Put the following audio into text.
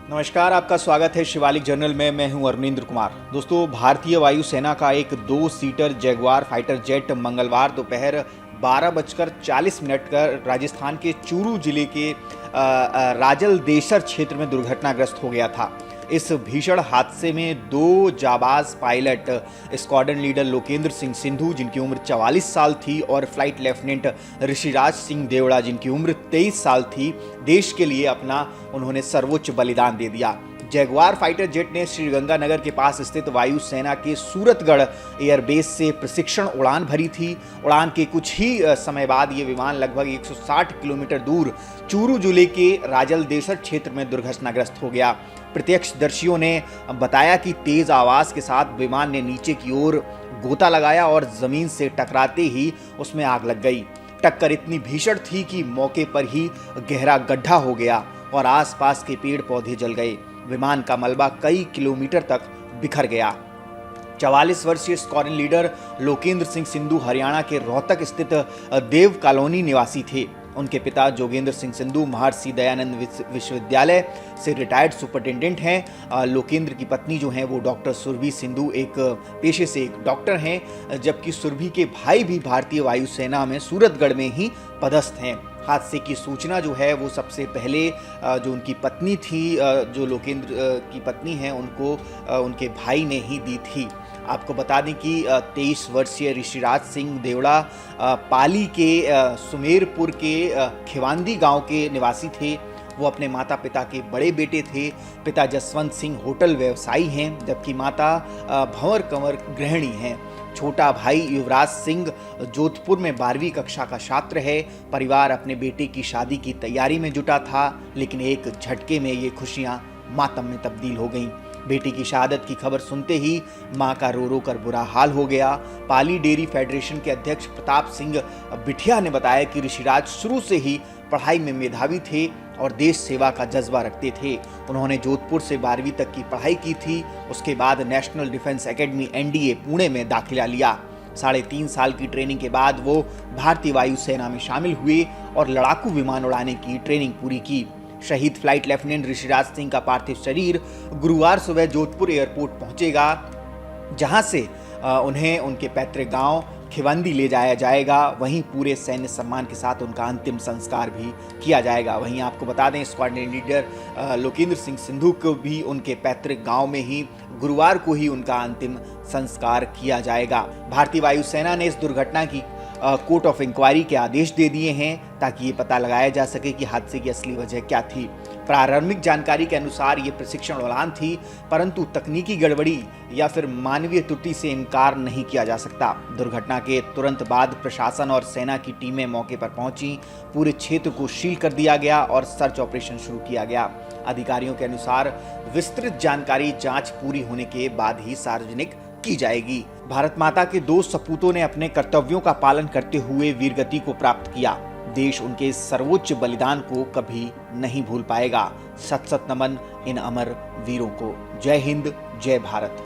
नमस्कार, आपका स्वागत है शिवालिक जर्नल में। मैं हूं अरविंद्र कुमार। दोस्तों, भारतीय वायुसेना का एक 2 सीटर जैगुआर फाइटर जेट मंगलवार दोपहर 12:40 पर राजस्थान के चूरू जिले के राजल देसर क्षेत्र में दुर्घटनाग्रस्त हो गया था। इस भीषण हादसे में 2 जाबाज pilot squadron leader Lokendra Singh Sindhu, जिनकी उम्र 44 साल थी, और फ्लाइट लेफ्टिनेंट ऋषिराज सिंह देवड़ा, जिनकी उम्र 23 साल थी, देश के लिए अपना उन्होंने सर्वोच्च बलिदान दे दिया। जैगुआर फाइटर जेट ने श्रीगंगानगर के पास स्थित वायुसेना के सूरतगढ़ एयरबेस से प्रशिक्षण उड़ान भरी थी। उड़ान के कुछ ही समय बाद ये विमान लगभग 160 किलोमीटर दूर चूरू जिले के राजल देसर क्षेत्र में दुर्घटनाग्रस्त हो गया। प्रत्यक्षदर्शियों ने बताया कि तेज आवाज के साथ विमान ने नीचे की ओर गोता लगाया और जमीन से टकराते ही उसमें आग लग गई। टक्कर इतनी भीषण थी कि मौके पर ही गहरा गड्ढा हो गया और आसपास के पेड़ पौधे जल गए। विमान का मलबा कई किलोमीटर तक बिखर गया। 44 वर्षीय स्क्वाड्रन लीडर लोकेंद्र सिंह सिंधु हरियाणा के रोहतक स्थित देव कॉलोनी निवासी थे। उनके पिता जोगेंद्र सिंह सिंधु महर्षि दयानंद विश्वविद्यालय से रिटायर्ड सुपरिटेंडेंट हैं। लोकेंद्र की पत्नी जो हैं वो डॉक्टर सुरभि सिंधु एक पेशे से एक डॉक्टर हैं, जबकि सुरभि के भाई भी भारतीय वायुसेना में सूरतगढ़ में ही पदस्थ हैं। हादसे की सूचना जो है वो सबसे पहले जो उनकी पत्नी थी, जो लोकेंद्र की पत्नी हैं, उनको उनके भाई ने ही दी थी। आपको बता दें कि 23 वर्षीय ऋषिराज सिंह देवड़ा पाली के सुमेरपुर के खिवांदी गांव के निवासी थे। वो अपने माता पिता के बड़े बेटे थे। पिता जसवंत सिंह होटल व्यवसायी हैं, जबकि माता भंवर कंवर गृहिणी हैं। छोटा भाई युवराज सिंह जोधपुर में 12वीं कक्षा का छात्र है। परिवार अपने बेटे की शादी की तैयारी में जुटा था, लेकिन एक झटके में ये खुशियां मातम में तब्दील हो गईं। बेटी की शहादत की खबर सुनते ही मां का रो रो कर बुरा हाल हो गया। पाली डेयरी फेडरेशन के अध्यक्ष प्रताप सिंह बिठिया ने बताया कि ऋषिराज शुरू से ही पढ़ाई में मेधावी थे और देश सेवा का जज्बा रखते थे। उन्होंने जोधपुर से 12वीं तक की पढ़ाई की थी। उसके बाद national defence academy NDA Pune में दाखिला लिया। 3.5 साल की ट्रेनिंग के बाद वो भारतीय वायुसेना में शामिल हुए और लड़ाकू विमान उड़ाने की ट्रेनिंग पूरी की। शहीद फ्लाइट लेफ्टिनेंट ऋषिराज सिंह का पार्थिव शरीर गुरुवार सुबह जोधपुर एयरपोर्ट पहुंचेगा, जहां से उन्हें उनके पैतृक गांव खिवंदी ले जाया जाएगा। वहीं पूरे सैन्य सम्मान के साथ उनका अंतिम संस्कार भी किया जाएगा। वहीं आपको बता दें, स्क्वाड्रन लीडर लोकेंद्र सिंह सिंधु को भी उनके पैतृक गांव में ही गुरुवार को ही उनका अंतिम संस्कार किया जाएगा। भारतीय वायुसेना ने इस दुर्घटना की कोर्ट ऑफ इंक्वायरी के आदेश दे दिए हैं, ताकि ये पता लगाया जा सके कि हादसे की असली वजह क्या थी। प्रारंभिक जानकारी के अनुसार ये प्रशिक्षण उड़ान थी, परंतु तकनीकी गड़बड़ी या फिर मानवीय त्रुटि से इनकार नहीं किया जा सकता। दुर्घटना के तुरंत बाद प्रशासन और सेना की टीमें मौके पर पहुंची। पूरे क्षेत्र को सील कर दिया गया और सर्च ऑपरेशन शुरू किया गया। अधिकारियों के अनुसार विस्तृत जानकारी जांच पूरी होने के बाद ही सार्वजनिक की जाएगी। भारत माता के 2 सपूतों ने अपने कर्तव्यों का पालन करते हुए वीरगति को प्राप्त किया। देश उनके इस सर्वोच्च बलिदान को कभी नहीं भूल पाएगा। सत सत नमन इन अमर वीरों को। जय हिंद, जय भारत।